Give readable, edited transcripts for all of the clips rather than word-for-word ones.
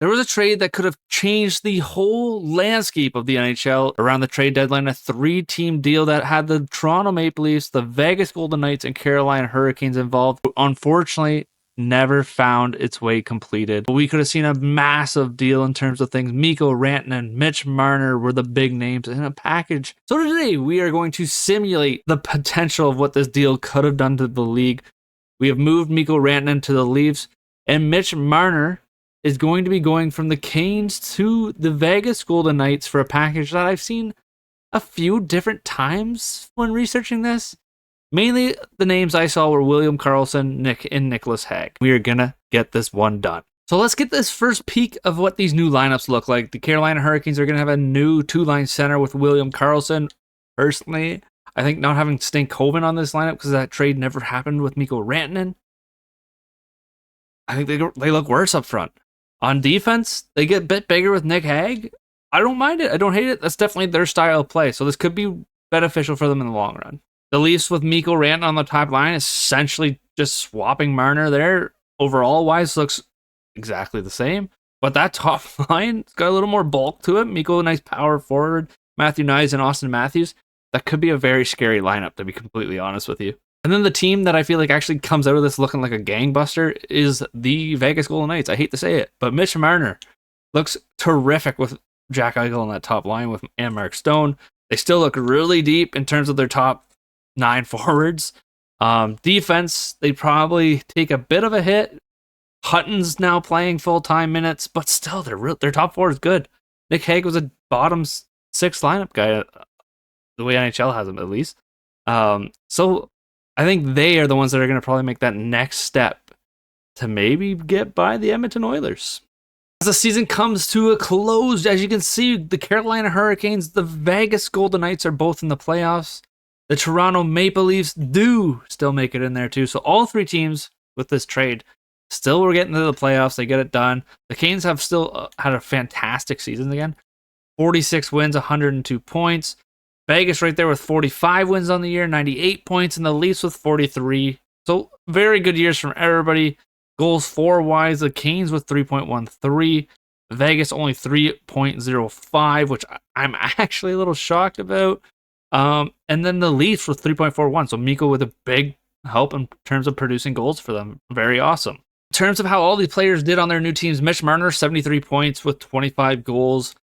There was a trade that could have changed the whole landscape of the NHL around the trade deadline, a 3-team deal that had the Toronto Maple Leafs, the Vegas Golden Knights, and Carolina Hurricanes involved. Unfortunately, never found its way completed. We could have seen a massive deal in terms of things. Mikko, Rantenan, Mitch Marner were the big names in a package. So today, we are going to simulate the potential of what this deal could have done to the league. We have moved Mikko Rantanen to the Leafs, and Mitch Marner is going to be going from the Canes to the Vegas Golden Knights for a package that I've seen a few different times when researching this. Mainly, the names I saw were William Karlsson, Nick, and Nicholas Hague. We are gonna get this one done. So let's get this first peek of what these new lineups look like. The Carolina Hurricanes are gonna have a new 2-line center with William Karlsson. Personally, I think not having Stankoven on this lineup because that trade never happened with Mikko Rantanen. I think they look worse up front. On defense, they get a bit bigger with Nick Hague. I don't mind it. I don't hate it. That's definitely their style of play. So this could be beneficial for them in the long run. The Leafs with Mikko Rantanen on the top line, essentially just swapping Marner there. Overall wise, looks exactly the same. But that top line has got a little more bulk to it. Mikko, nice power forward. Matthew Knies and Austin Matthews. That could be a very scary lineup, to be completely honest with you. And then the team that I feel like actually comes out of this looking like a gangbuster is the Vegas Golden Knights. I hate to say it, but Mitch Marner looks terrific with Jack Eichel on that top line and Mark Stone. They still look really deep in terms of their top 9 forwards. Defense, they probably take a bit of a hit. Hutton's now playing full-time minutes, but still, their top 4 is good. Nick Hague was a bottom 6 lineup guy, the way NHL has him at least. So I think they are the ones that are going to probably make that next step to maybe get by the Edmonton Oilers. As the season comes to a close, as you can see, the Carolina Hurricanes, the Vegas Golden Knights are both in the playoffs. The Toronto Maple Leafs do still make it in there too. So all 3 teams with this trade still were getting to the playoffs. They get it done. The Canes have still had a fantastic season again. 46 wins, 102 points. Vegas right there with 45 wins on the year, 98 points, and the Leafs with 43. So very good years from everybody. Goals for-wise, the Canes with 3.13. Vegas only 3.05, which I'm actually a little shocked about. And then the Leafs with 3.41. So Mikko with a big help in terms of producing goals for them. Very awesome. In terms of how all these players did on their new teams, Mitch Marner, 73 points with 25 goals.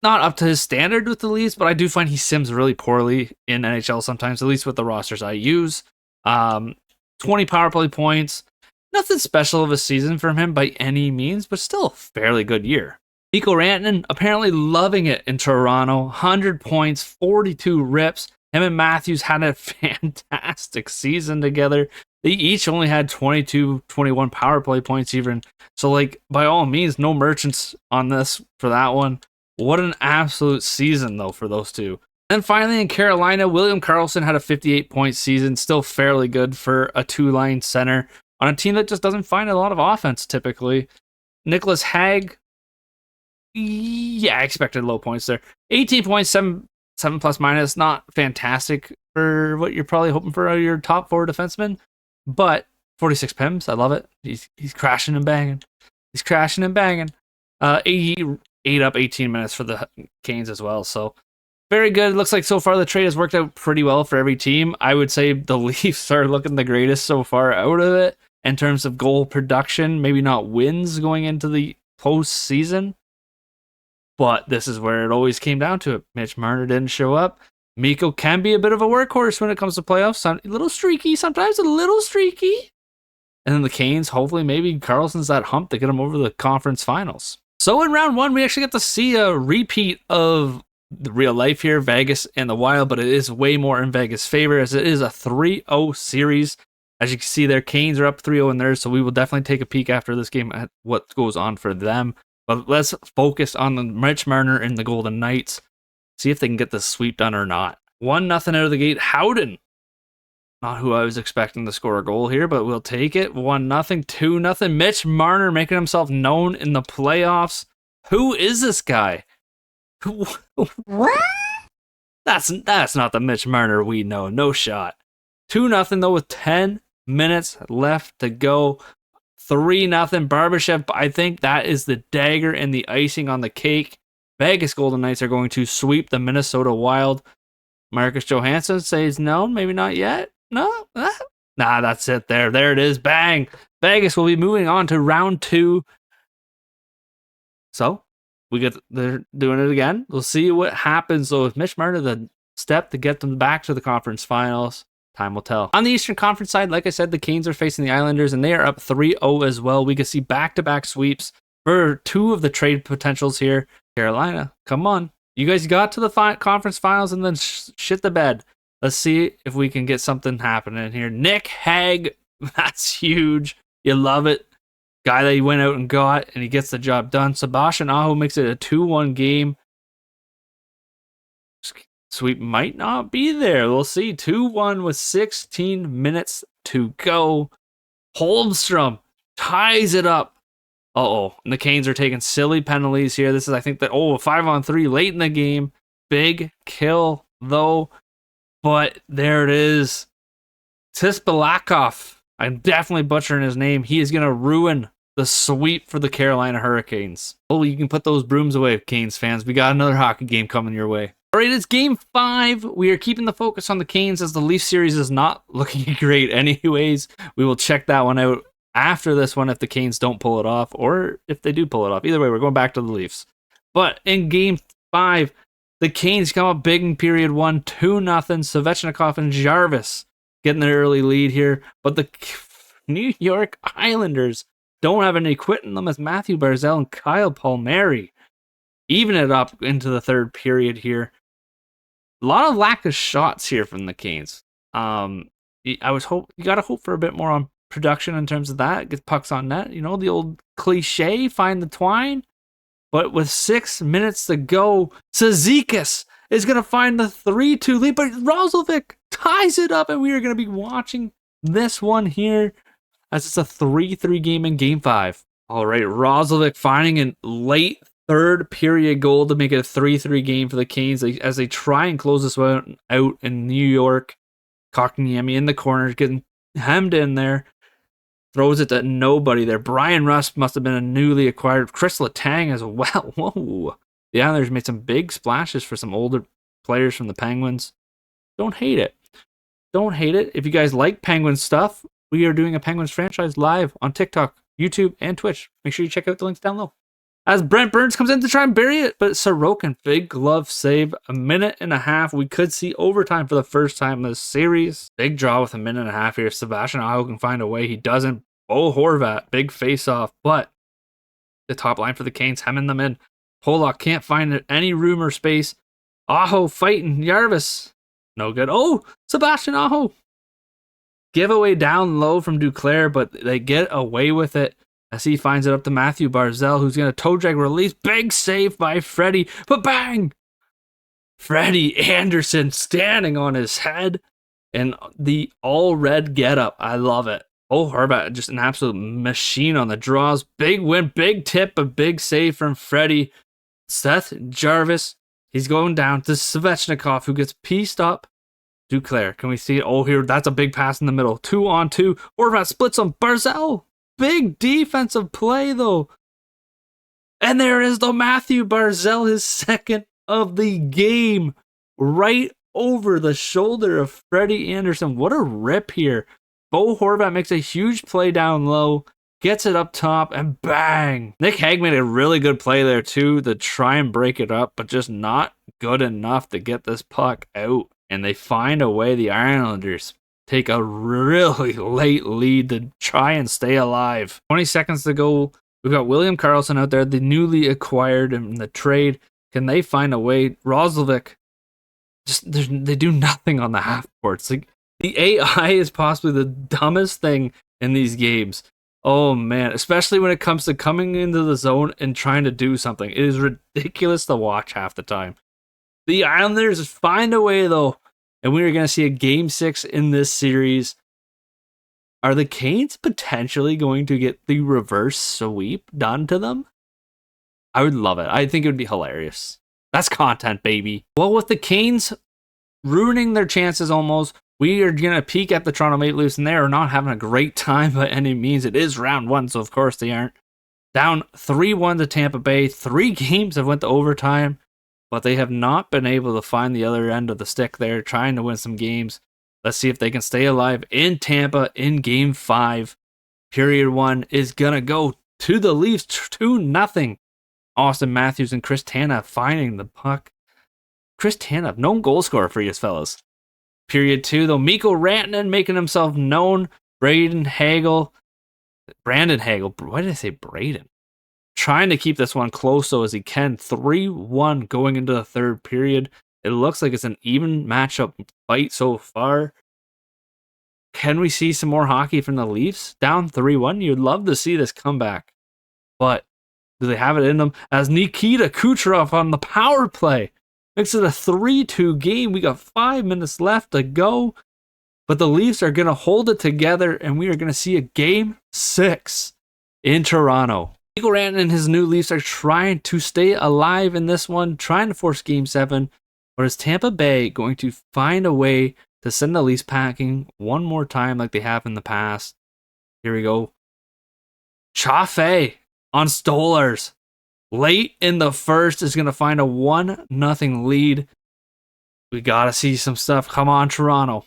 Not up to his standard with the Leafs, but I do find he sims really poorly in NHL sometimes, at least with the rosters I use. 20 power play points. Nothing special of a season from him by any means, but still a fairly good year. Mikko Rantanen apparently loving it in Toronto. 100 points, 42 rips. Him and Matthews had a fantastic season together. They each only had 22, 21 power play points even. So, like, by all means, no merchants on this for that one. What an absolute season, though, for those two. And finally, in Carolina, William Karlsson had a 58-point season. Still fairly good for a 2-line center on a team that just doesn't find a lot of offense, typically. Nicholas Hague, I expected low points there. 18 points, 7 plus minus. Not fantastic for what you're probably hoping for your top 4 defensemen. But 46 PIMs, I love it. He's crashing and banging. He's crashing and banging. He ate up 18 minutes for the Canes as well. So very good. Looks like so far the trade has worked out pretty well for every team. I would say the Leafs are looking the greatest so far out of it in terms of goal production. Maybe not wins going into the postseason, but this is where it always came down to it. Mitch Marner didn't show up. Mikko can be a bit of a workhorse when it comes to playoffs. A little streaky sometimes, a little streaky. And then the Canes, hopefully maybe Karlsson's that hump to get them over the conference finals. So in round 1, we actually get to see a repeat of the real life here, Vegas and the Wild, but it is way more in Vegas' favor as it is a 3-0 series. As you can see there, Canes are up 3-0 in theirs, so we will definitely take a peek after this game at what goes on for them. But let's focus on the Mitch Marner and the Golden Knights, see if they can get this sweep done or not. 1-0 out of the gate, Howden. Not who I was expecting to score a goal here, but we'll take it. 1-0, 2-0. Mitch Marner making himself known in the playoffs. Who is this guy? What? That's not the Mitch Marner we know. No shot. 2-0 though with 10 minutes left to go. 3-0. Barbashev, I think that is the dagger and the icing on the cake. Vegas Golden Knights are going to sweep the Minnesota Wild. Marcus Johansson says no, maybe not yet. No? Nah, that's it there. There it is. Bang. Vegas will be moving on to round 2. So, they're doing it again. We'll see what happens. So, with Mitch Marner, the step to get them back to the conference finals, time will tell. On the Eastern Conference side, like I said, the Canes are facing the Islanders, and they are up 3-0 as well. We can see back-to-back sweeps for 2 of the trade potentials here. Carolina, come on. You guys got to the conference finals and then shit the bed. Let's see if we can get something happening here. Nick Hague, that's huge. You love it. Guy that he went out and got, and he gets the job done. Sebastian Aho makes it a 2-1 game. Sweep might not be there. We'll see. 2-1 with 16 minutes to go. Holmstrom ties it up. And the Canes are taking silly penalties here. This is, I think, a 5-on-3 late in the game. Big kill, though. But there it is. Tisbalakov. I'm definitely butchering his name. He is going to ruin the sweep for the Carolina Hurricanes. Oh, you can put those brooms away, Canes fans. We got another hockey game coming your way. All right, it's game 5. We are keeping the focus on the Canes as the Leaf series is not looking great anyways. We will check that one out after this one if the Canes don't pull it off, or if they do pull it off. Either way, we're going back to the Leafs. But in game 5, the Canes come up big in period 1, 2-0. Svechnikov and Jarvis getting the early lead here. But the New York Islanders don't have any quit in them as Matthew Barzal and Kyle Palmieri even it up into the third period here. A lot of lack of shots here from the Canes. You gotta hope for a bit more on production in terms of that. Get pucks on net. You know, the old cliche, find the twine. But with 6 minutes to go, Cizikas is going to find the 3-2 lead. But Roslovic ties it up, and we are going to be watching this one here as it's a 3-3 game in game 5. All right, Roslovic finding a late third period goal to make it a 3-3 game for the Canes as they try and close this one out in New York. Kotkaniemi in the corner, getting hemmed in there. Throws it to nobody there. Brian Rust must have been a newly acquired. Chris Letang as well. Whoa. The Islanders made some big splashes for some older players from the Penguins. Don't hate it. Don't hate it. If you guys like Penguin stuff, we are doing a Penguins franchise live on TikTok, YouTube, and Twitch. Make sure you check out the links down below. As Brent Burns comes in to try and bury it, but Sorokin, big glove save, 1.5 minutes. We could see overtime for the first time in this series. Big draw with 1.5 minutes here. If Sebastian Aho can find a way, he doesn't. Bo Horvat, big face-off, but the top line for the Canes hemming them in. Pollock can't find any room or space. Aho fighting Jarvis. No good. Oh, Sebastian Aho. Giveaway down low from Duclair, but they get away with it. As he finds it up to Matthew Barzal, who's going to toe drag release. Big save by Freddie. But bang! Freddie Anderson standing on his head. And the all-red getup. I love it. Oh, Horvat, just an absolute machine on the draws. Big win, big tip, a big save from Freddie. Seth Jarvis, he's going down to Svechnikov, who gets pieced up. Duclair, can we see it? Oh, here, that's a big pass in the middle. 2-on-2. Horvat splits on Barzal. Big defensive play, though. And there is the Matthew Barzal, his second of the game. Right over the shoulder of Freddie Anderson. What a rip here. Bo Horvat makes a huge play down low. Gets it up top, and bang. Nick Hague made a really good play there, too, to try and break it up, but just not good enough to get this puck out. And they find a way, the Islanders take a really late lead to try and stay alive. 20 seconds to go. We've got William Karlsson out there, the newly acquired in the trade. Can they find a way? Roslovic, they do nothing on the half courts. Like, the AI is possibly the dumbest thing in these games. Oh man, especially when it comes to coming into the zone and trying to do something. It is ridiculous to watch half the time. The Islanders find a way though, and we are going to see a game 6 in this series. Are the Canes potentially going to get the reverse sweep done to them? I would love it. I think it would be hilarious. That's content, baby. Well, with the Canes ruining their chances almost, We are going to peek at the Toronto Maple Leafs, and they are not having a great time by any means. It is round one, so of course they aren't. Down 3-1 to Tampa Bay. 3 games have went to overtime, but they have not been able to find the other end of the stick there, trying to win some games. Let's see if they can stay alive in Tampa in Game 5. Period 1 is going to go to the Leafs 2-0. Austin Matthews and Chris Tanev finding the puck. Chris Tanev, known goal scorer for you fellas. Period 2, though, Mikko Rantenan making himself known. Brandon Hagel. Why did I say Braden? Trying to keep this one close though as he can. 3-1 going into the third period. It looks like it's an even matchup fight so far. Can we see some more hockey from the Leafs? Down 3-1. You'd love to see this comeback. But do they have it in them? As Nikita Kucherov on the power play makes it a 3-2 game. We got 5 minutes left to go. But the Leafs are going to hold it together, and we are going to see a Game 6 in Toronto. Mikko Rantanen and his new Leafs are trying to stay alive in this one, trying to force Game 7. But is Tampa Bay going to find a way to send the Leafs packing one more time like they have in the past? Here we go. Chaffee on Stolars. Late in the first is going to find a 1-0 lead. We got to see some stuff. Come on, Toronto.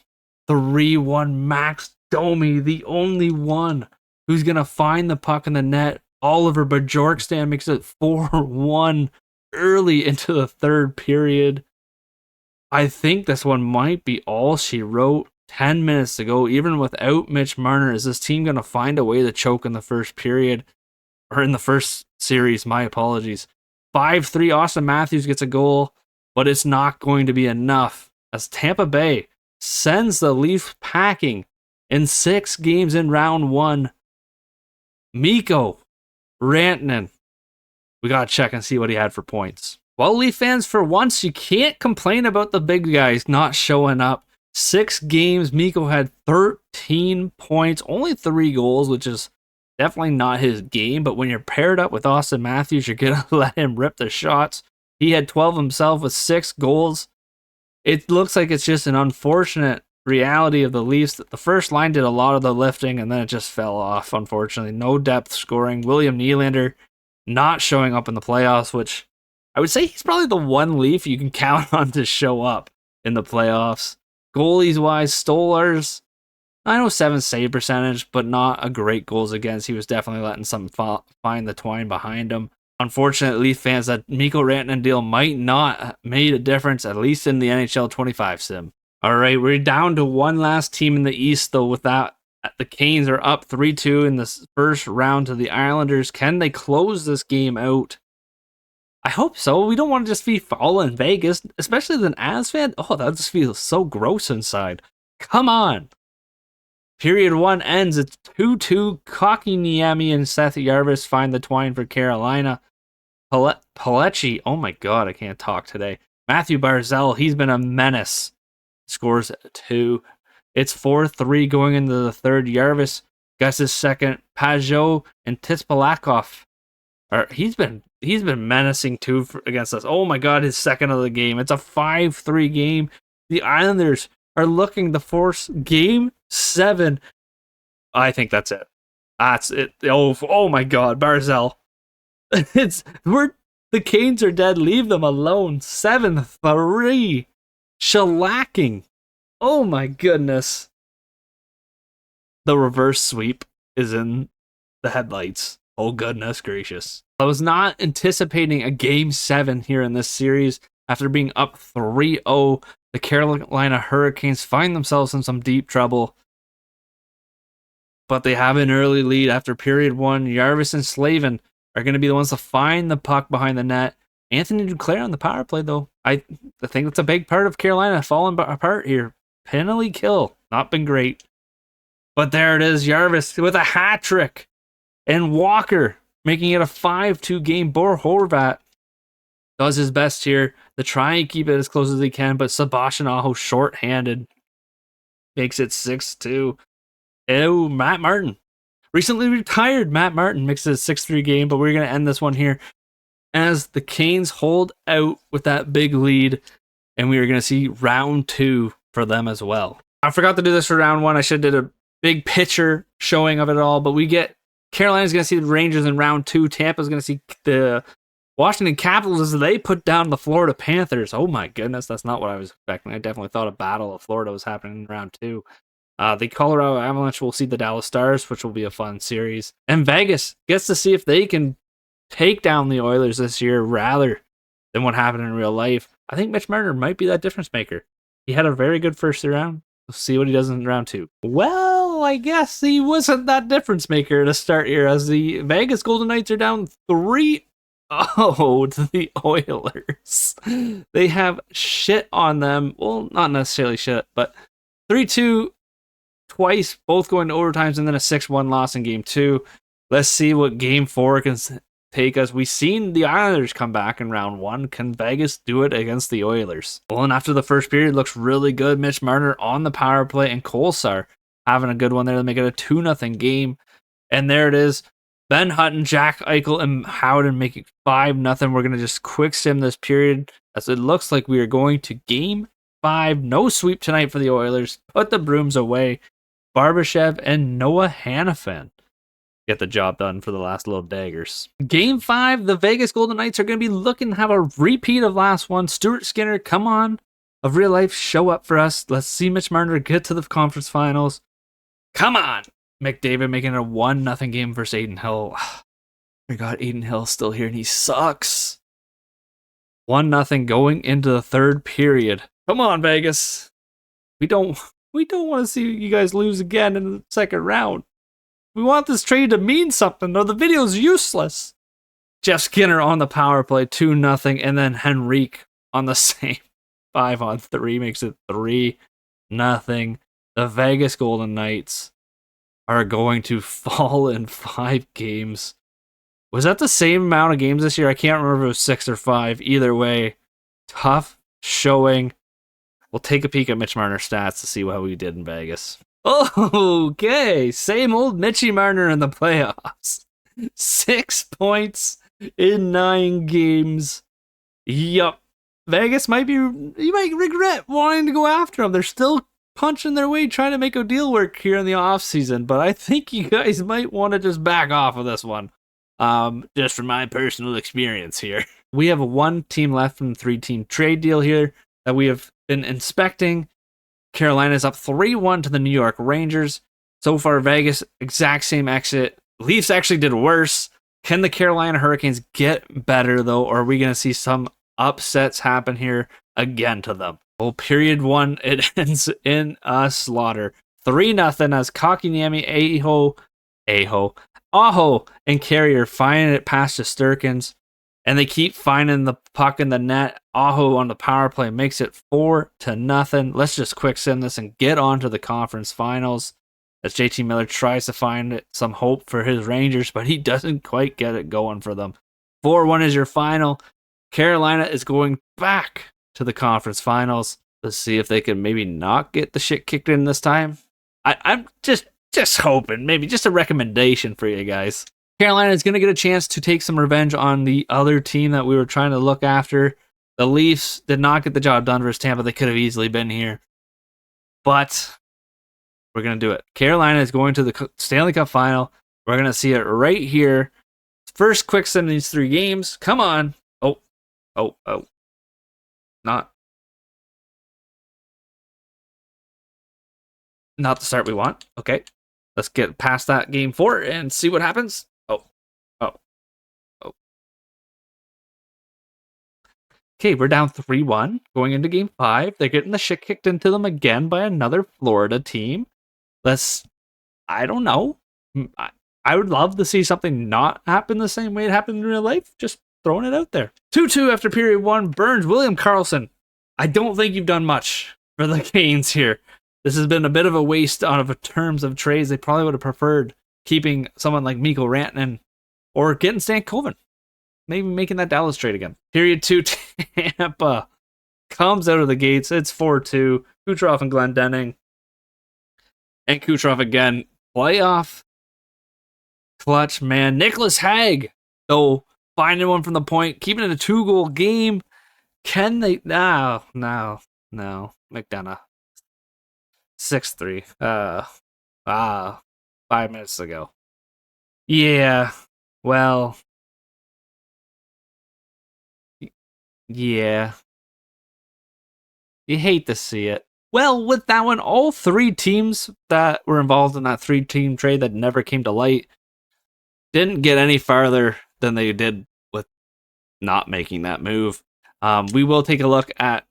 3-1 Max Domi, the only one who's going to find the puck in the net. Oliver Bjorkstrand makes it 4-1 early into the third period. I think this one might be all she wrote. 10 minutes to go. Even without Mitch Marner, is this team going to find a way to choke in the first period? Or in the first series, my apologies. 5-3, Austin Matthews gets a goal, but it's not going to be enough as Tampa Bay sends the Leafs packing in 6 games in round 1. Mikko Rantanen. We got to check and see what he had for points. Well, Leaf fans, for once, you can't complain about the big guys not showing up. 6 games, Mikko had 13 points, only 3 goals, which is definitely not his game. But when you're paired up with Austin Matthews, you're going to let him rip the shots. He had 12 himself with 6 goals. It looks like it's just an unfortunate reality of the Leafs. The first line did a lot of the lifting, and then it just fell off, unfortunately. No depth scoring. William Nylander not showing up in the playoffs, which I would say he's probably the one Leaf you can count on to show up in the playoffs. Goalies-wise, Stolars, 907 save percentage, but not a great goals against. He was definitely letting something find the twine behind him. Unfortunately, Leaf fans, that Mikko Rantanen deal might not have made a difference, at least in the NHL 25 sim. All right, we're down to one last team in the East, though. With that, the Canes are up 3-2 in the first round to the Islanders. Can they close this game out? I hope so. We don't want to just be falling Vegas, especially as an As fan. Oh, that just feels so gross inside. Come on. Period 1 ends. It's 2-2. Kotkaniemi and Seth Jarvis find the twine for Carolina. Palecki, oh my god, I can't talk today. Matthew Barzal, he's been a menace. Scores 2. It's 4-3 going into the third. Jarvis gets his second. Pajot and Tispalakov. He's been menacing too against us. Oh my god, his second of the game. It's a 5-3 game. The Islanders are looking to force Game 7. I think that's it. That's it. Oh my god, Barzal. The Canes are dead. Leave them alone. 7-3. Shellacking. Oh my goodness. The reverse sweep is in the headlights. Oh goodness gracious. I was not anticipating a Game 7 here in this series. After being up 3-0, the Carolina Hurricanes find themselves in some deep trouble. But they have an early lead after period 1. Jarvis and Slavin are going to be the ones to find the puck behind the net. Anthony Duclair on the power play, though. I think that's a big part of Carolina falling apart here. Penalty kill. Not been great. But there it is. Jarvis with a hat trick. And Walker making it a 5-2 game. Bo Horvat does his best here to try and keep it as close as he can. But Sebastian Aho short-handed makes it 6-2. Oh, Matt Martin. Recently retired Matt Martin makes it a 6-3 game, but we're going to end this one here as the Canes hold out with that big lead, and we are going to see round 2 for them as well. I forgot to do this for round one. I should have did a big picture showing of it all, but we get Carolina's going to see the Rangers in round 2. Tampa's going to see the Washington Capitals as they put down the Florida Panthers. Oh my goodness, that's not what I was expecting. I definitely thought a battle of Florida was happening in round 2. The Colorado Avalanche will see the Dallas Stars, which will be a fun series. And Vegas gets to see if they can take down the Oilers this year rather than what happened in real life. I think Mitch Marner might be that difference maker. He had a very good first round. We'll see what he does in round 2. Well, I guess he wasn't that difference maker to start here, as the Vegas Golden Knights are down 3-0 to the Oilers. They have shit on them. Well, not necessarily shit, but 3-2 twice, both going to overtimes, and then a 6-1 loss in game 2. Let's see what game 4 can take us. We've seen the Islanders come back in round 1. Can Vegas do it against the Oilers? Well, and after the first period, looks really good. Mitch Marner on the power play, and Kolesar having a good one there to make it a 2-0 game. And there it is. Ben Hutton, Jack Eichel, and Howden make it 5-0. We're going to just quick sim this period, as it looks like we are going to game 5. No sweep tonight for the Oilers. Put the brooms away. Barbashev and Noah Hannafin get the job done for the last little daggers. Game 5, the Vegas Golden Knights are going to be looking to have a repeat of last one. Stuart Skinner, come on, of real life, show up for us. Let's see Mitch Marner get to the conference finals. Come on! McDavid making it a 1-0 game versus Adin Hill. My God, Adin Hill's still here and he sucks. 1-0 going into the third period. Come on, Vegas. We don't want to see you guys lose again in the second round. We want this trade to mean something, or the video's useless. Jeff Skinner on the power play, 2-0, and then Henrique on the same 5-on-3 makes it 3-0. The Vegas Golden Knights are going to fall in 5 games. Was that the same amount of games this year? I can't remember if it was 6 or 5. Either way, tough showing. We'll take a peek at Mitch Marner stats to see how we did in Vegas. Okay, same old Mitchie Marner in the playoffs. 6 points in 9 games. Yup. Vegas you might regret wanting to go after them. They're still punching their way, trying to make a deal work here in the offseason, but I think you guys might want to just back off of this one. Just from my personal experience here. We have a 1 team left from the 3-team trade deal here that we have been inspecting. Carolina's up 3-1 to the New York Rangers. So far, Vegas, exact same exit. Leafs actually did worse. Can the Carolina Hurricanes get better, though, or are we going to see some upsets happen here again to them? Well, period 1, it ends in a slaughter. 3-0 as Kotkaniemi, Aho, and Carrier find it past the Sturkins. And they keep finding the puck in the net. Aho on the power play makes it 4-0. Let's just quick send this and get on to the conference finals, as JT Miller tries to find some hope for his Rangers, but he doesn't quite get it going for them. 4-1 is your final. Carolina is going back to the conference finals. Let's see if they can maybe not get the shit kicked in this time. I'm just hoping, maybe just a recommendation for you guys. Carolina is going to get a chance to take some revenge on the other team that we were trying to look after. The Leafs did not get the job done versus Tampa. They could have easily been here. But we're going to do it. Carolina is going to the Stanley Cup final. We're going to see it right here. First quick send in these 3 games. Come on. Oh. Not the start we want. Okay. Let's get past that game 4 and see what happens. Okay, we're down 3-1 going into game 5. They're getting the shit kicked into them again by another Florida team. I don't know. I would love to see something not happen the same way it happened in real life. Just throwing it out there. 2-2 after period 1. Burns, William Karlsson. I don't think you've done much for the Canes here. This has been a bit of a waste of terms of trades. They probably would have preferred keeping someone like Mikko Rantanen or getting Stan Koven. Maybe making that Dallas trade again. Period 2, Tampa comes out of the gates. It's 4-2. Kucherov and Glendening. And Kucherov again. Playoff clutch, man. Nicholas Hag, though, finding one from the point, keeping it a 2-goal game. Can they? No. McDonough. 6-3. 5 minutes ago. Yeah. Well. Yeah. You hate to see it. Well, with that one, all 3 teams that were involved in that 3-team trade that never came to light didn't get any farther than they did with not making that move. We will take a look at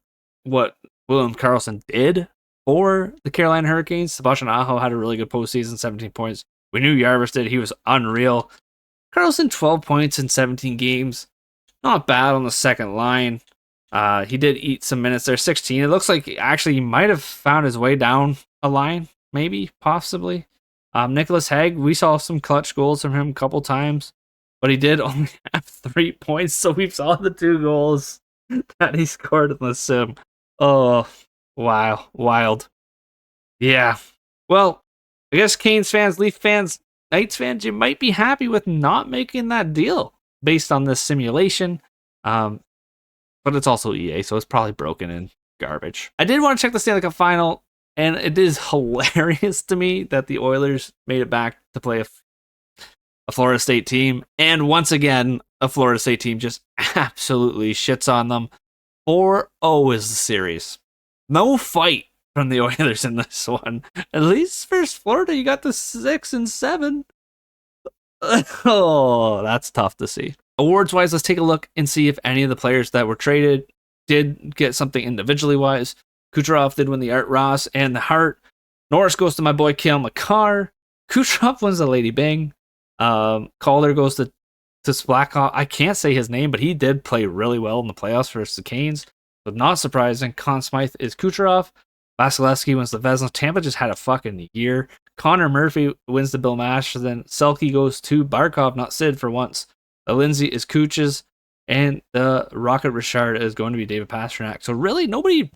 what William Karlsson did for the Carolina Hurricanes. Sebastian Aho had a really good postseason, 17 points. We knew Jarvis did. He was unreal. Karlsson, 12 points in 17 games. Not bad on the second line. He did eat some minutes there, 16. It looks like actually he might have found his way down a line, maybe, possibly. Nicholas Hague, we saw some clutch goals from him a couple times, but he did only have 3 points, so we saw the 2 goals that he scored in the sim. Oh, wow, wild. Yeah. Well, I guess Canes fans, Leaf fans, Knights fans, you might be happy with not making that deal based on this simulation. But it's also EA, so it's probably broken and garbage. I did want to check the Stanley Cup final, and it is hilarious to me that the Oilers made it back to play a Florida State team. And once again, a Florida State team just absolutely shits on them. 4-0 is the series. No fight from the Oilers in this one. At least versus Florida, you got the 6 and 7. Oh, that's tough to see. Awards wise, let's take a look and see if any of the players that were traded did get something individually wise. Kucherov did win the Art Ross and the Hart. Norris goes to my boy Cale Makar. Kucherov wins the Lady Bing. Calder goes to Splackoff. I can't say his name, but he did play really well in the playoffs versus the Canes. But not surprising, Conn Smythe is Kucherov. Vasilevsky wins the Vezina. Tampa just had a fucking year. Connor Murphy wins the Bill Mash. Then Selke goes to Barkov, not Sid for once. The Lindsay is Cooch's. And the Rocket Richard is going to be David Pastrnak. So really, nobody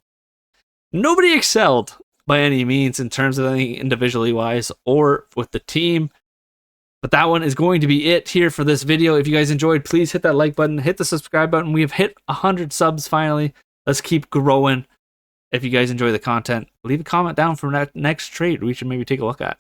excelled by any means in terms of anything individually wise or with the team. But that one is going to be it here for this video. If you guys enjoyed, please hit that like button, hit the subscribe button. We have hit 100 subs finally. Let's keep growing. If you guys enjoy the content, leave a comment down for that next trade we should maybe take a look at.